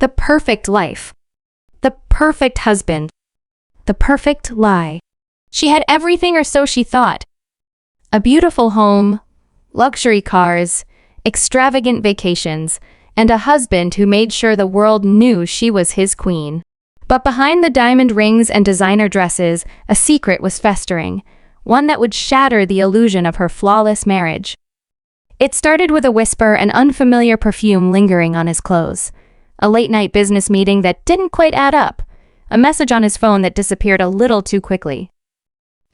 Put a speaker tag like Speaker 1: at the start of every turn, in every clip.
Speaker 1: The perfect life. The perfect husband. The perfect lie. She had everything, or so she thought. A beautiful home, luxury cars, extravagant vacations, and a husband who made sure the world knew she was his queen. But behind the diamond rings and designer dresses, a secret was festering, one that would shatter the illusion of her flawless marriage. It started with a whisper, an unfamiliar perfume lingering on his clothes, a late-night business meeting that didn't quite add up, a message on his phone that disappeared a little too quickly.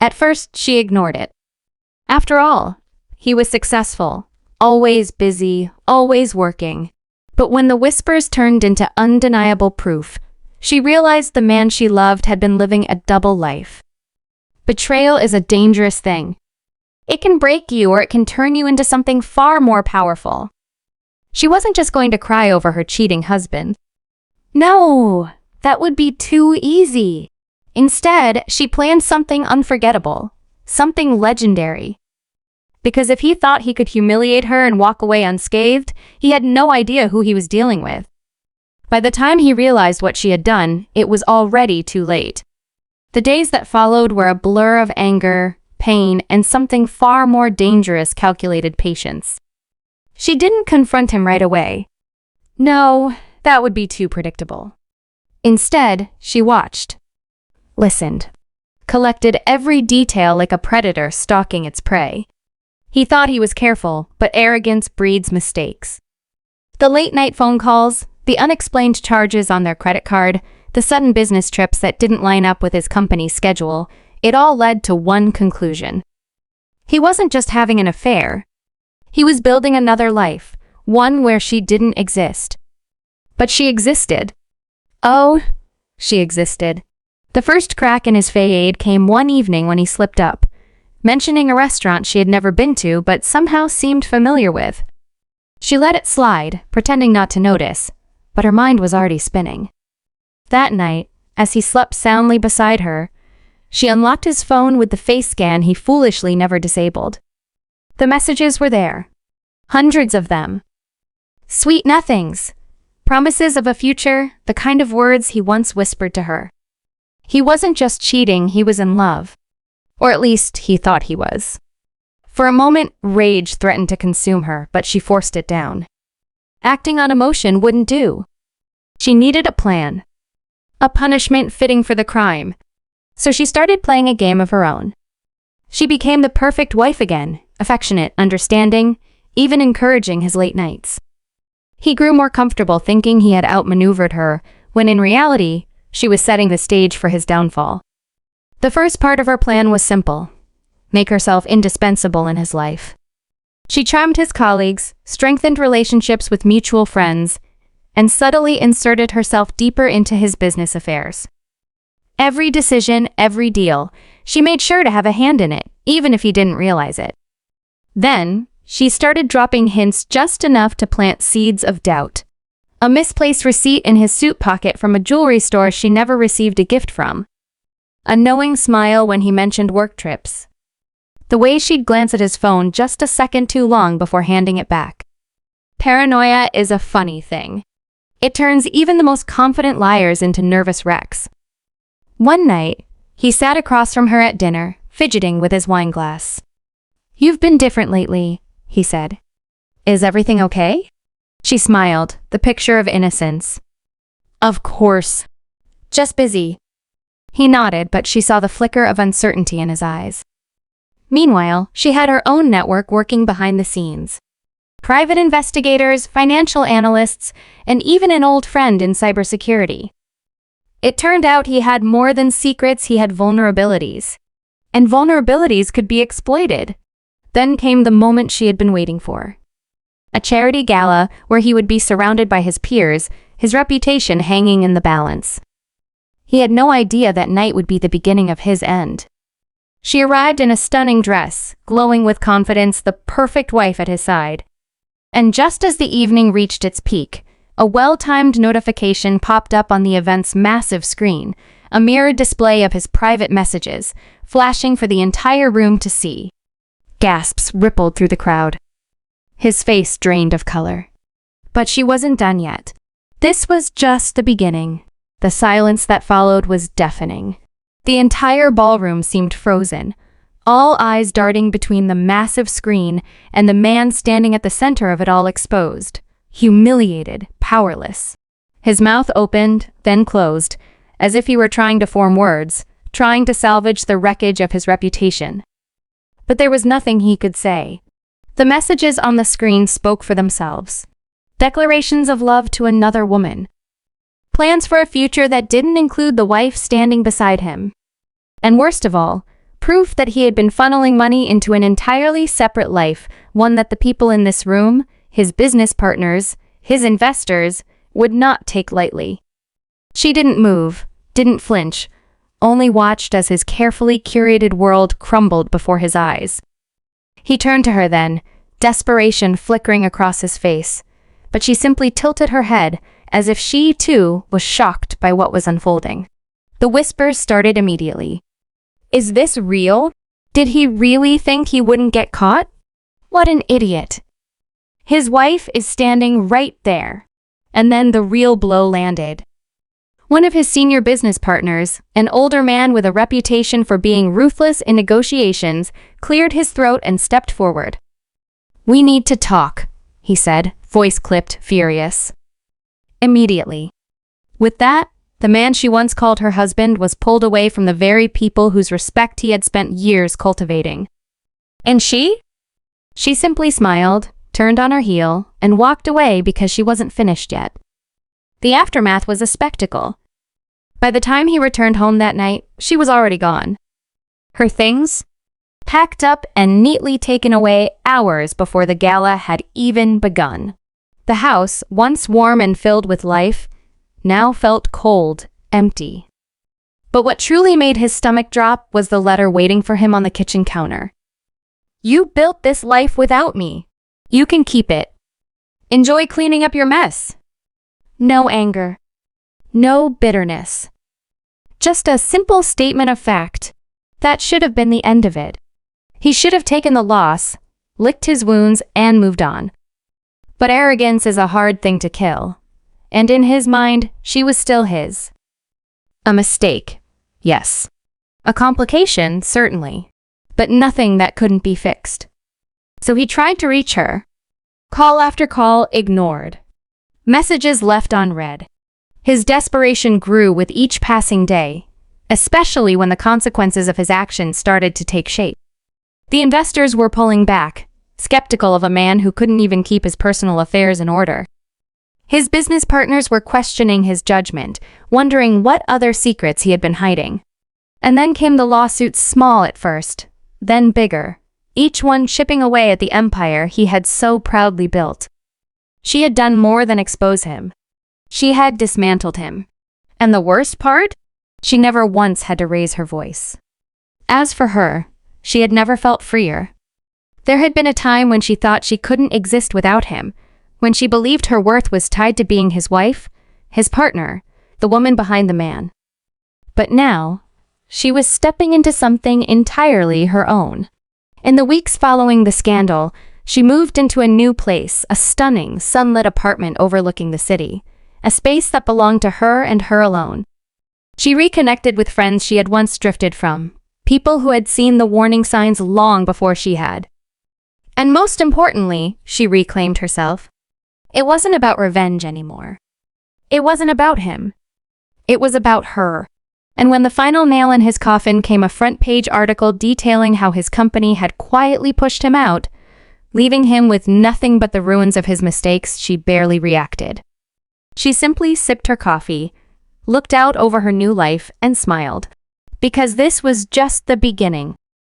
Speaker 1: At first, she ignored it. After all, he was successful, always busy, always working. But when the whispers turned into undeniable proof, she realized the man she loved had been living a double life. Betrayal is a dangerous thing. It can break you, or it can turn you into something far more powerful. She wasn't just going to cry over her cheating husband. No, that would be too easy. Instead, she planned something unforgettable, something legendary. Because if he thought he could humiliate her and walk away unscathed, he had no idea who he was dealing with. By the time he realized what she had done, it was already too late. The days that followed were a blur of anger, pain, and something far more dangerous: calculated patience. She didn't confront him right away. No, that would be too predictable. Instead, she watched, listened, collected every detail like a predator stalking its prey. He thought he was careful, but arrogance breeds mistakes. The late-night phone calls, the unexplained charges on their credit card, the sudden business trips that didn't line up with his company's schedule, it all led to one conclusion. He wasn't just having an affair. He was building another life, one where she didn't exist. But she existed. Oh, she existed. The first crack in his facade came one evening when he slipped up, mentioning a restaurant she had never been to but somehow seemed familiar with. She let it slide, pretending not to notice, but her mind was already spinning. That night, as he slept soundly beside her, she unlocked his phone with the face scan he foolishly never disabled. The messages were there. Hundreds of them. Sweet nothings. Promises of a future, the kind of words he once whispered to her. He wasn't just cheating, he was in love. Or at least, he thought he was. For a moment, rage threatened to consume her, but she forced it down. Acting on emotion wouldn't do. She needed a plan. A punishment fitting for the crime. So she started playing a game of her own. She became the perfect wife again, affectionate, understanding, even encouraging his late nights. He grew more comfortable thinking he had outmaneuvered her, when in reality, she was setting the stage for his downfall. The first part of her plan was simple: make herself indispensable in his life. She charmed his colleagues, strengthened relationships with mutual friends, and subtly inserted herself deeper into his business affairs. Every decision, every deal, she made sure to have a hand in it, even if he didn't realize it. Then, she started dropping hints just enough to plant seeds of doubt. A misplaced receipt in his suit pocket from a jewelry store she never received a gift from. A knowing smile when he mentioned work trips. The way she'd glance at his phone just a second too long before handing it back. Paranoia is a funny thing. It turns even the most confident liars into nervous wrecks. One night, he sat across from her at dinner, fidgeting with his wine glass. "You've been different lately," he said. "Is everything okay?" She smiled, the picture of innocence. "Of course. Just busy." He nodded, but she saw the flicker of uncertainty in his eyes. Meanwhile, she had her own network working behind the scenes. Private investigators, financial analysts, and even an old friend in cybersecurity. It turned out he had more than secrets, he had vulnerabilities. And vulnerabilities could be exploited. Then came the moment she had been waiting for. A charity gala where he would be surrounded by his peers, his reputation hanging in the balance. He had no idea that night would be the beginning of his end. She arrived in a stunning dress, glowing with confidence, the perfect wife at his side. And just as the evening reached its peak, a well-timed notification popped up on the event's massive screen, a mirrored display of his private messages, flashing for the entire room to see. Gasps rippled through the crowd. His face drained of color. But she wasn't done yet. This was just the beginning. The silence that followed was deafening. The entire ballroom seemed frozen, all eyes darting between the massive screen and the man standing at the center of it all, exposed, humiliated, powerless. His mouth opened, then closed, as if he were trying to form words, trying to salvage the wreckage of his reputation. But there was nothing he could say. The messages on the screen spoke for themselves. Declarations of love to another woman. Plans for a future that didn't include the wife standing beside him. And worst of all, proof that he had been funneling money into an entirely separate life, one that the people in this room, his business partners, his investors, would not take lightly. She didn't move, didn't flinch, only watched as his carefully curated world crumbled before his eyes. He turned to her then, desperation flickering across his face, but she simply tilted her head as if she, too, was shocked by what was unfolding. The whispers started immediately. Is this real? Did he really think he wouldn't get caught? What an idiot. His wife is standing right there. And then the real blow landed. One of his senior business partners, an older man with a reputation for being ruthless in negotiations, cleared his throat and stepped forward. "We need to talk," he said, voice clipped, furious. Immediately. With that, the man she once called her husband was pulled away from the very people whose respect he had spent years cultivating. And she? She simply smiled, turned on her heel, and walked away because she wasn't finished yet. The aftermath was a spectacle. By the time he returned home that night, she was already gone. Her things? Packed up and neatly taken away hours before the gala had even begun. The house, once warm and filled with life, now felt cold, empty. But what truly made his stomach drop was the letter waiting for him on the kitchen counter. "You built this life without me. You can keep it. Enjoy cleaning up your mess." No anger. No bitterness. Just a simple statement of fact. That should have been the end of it. He should have taken the loss, licked his wounds, and moved on. But arrogance is a hard thing to kill. And in his mind, she was still his. A mistake, yes. A complication, certainly. But nothing that couldn't be fixed. So he tried to reach her. Call after call ignored. Messages left unread. His desperation grew with each passing day, especially when the consequences of his actions started to take shape. The investors were pulling back, skeptical of a man who couldn't even keep his personal affairs in order. His business partners were questioning his judgment, wondering what other secrets he had been hiding. And then came the lawsuits, small at first, then bigger, each one chipping away at the empire he had so proudly built. She had done more than expose him. She had dismantled him. And the worst part? She never once had to raise her voice. As for her, she had never felt freer. There had been a time when she thought she couldn't exist without him, when she believed her worth was tied to being his wife, his partner, the woman behind the man. But now, she was stepping into something entirely her own. In the weeks following the scandal, she moved into a new place, a stunning, sunlit apartment overlooking the city, a space that belonged to her and her alone. She reconnected with friends she had once drifted from, people who had seen the warning signs long before she had. And most importantly, she reclaimed herself. It wasn't about revenge anymore. It wasn't about him. It was about her. And when the final nail in his coffin came a front-page article detailing how his company had quietly pushed him out, leaving him with nothing but the ruins of his mistakes, she barely reacted. She simply sipped her coffee, looked out over her new life, and smiled. Because this was just the beginning.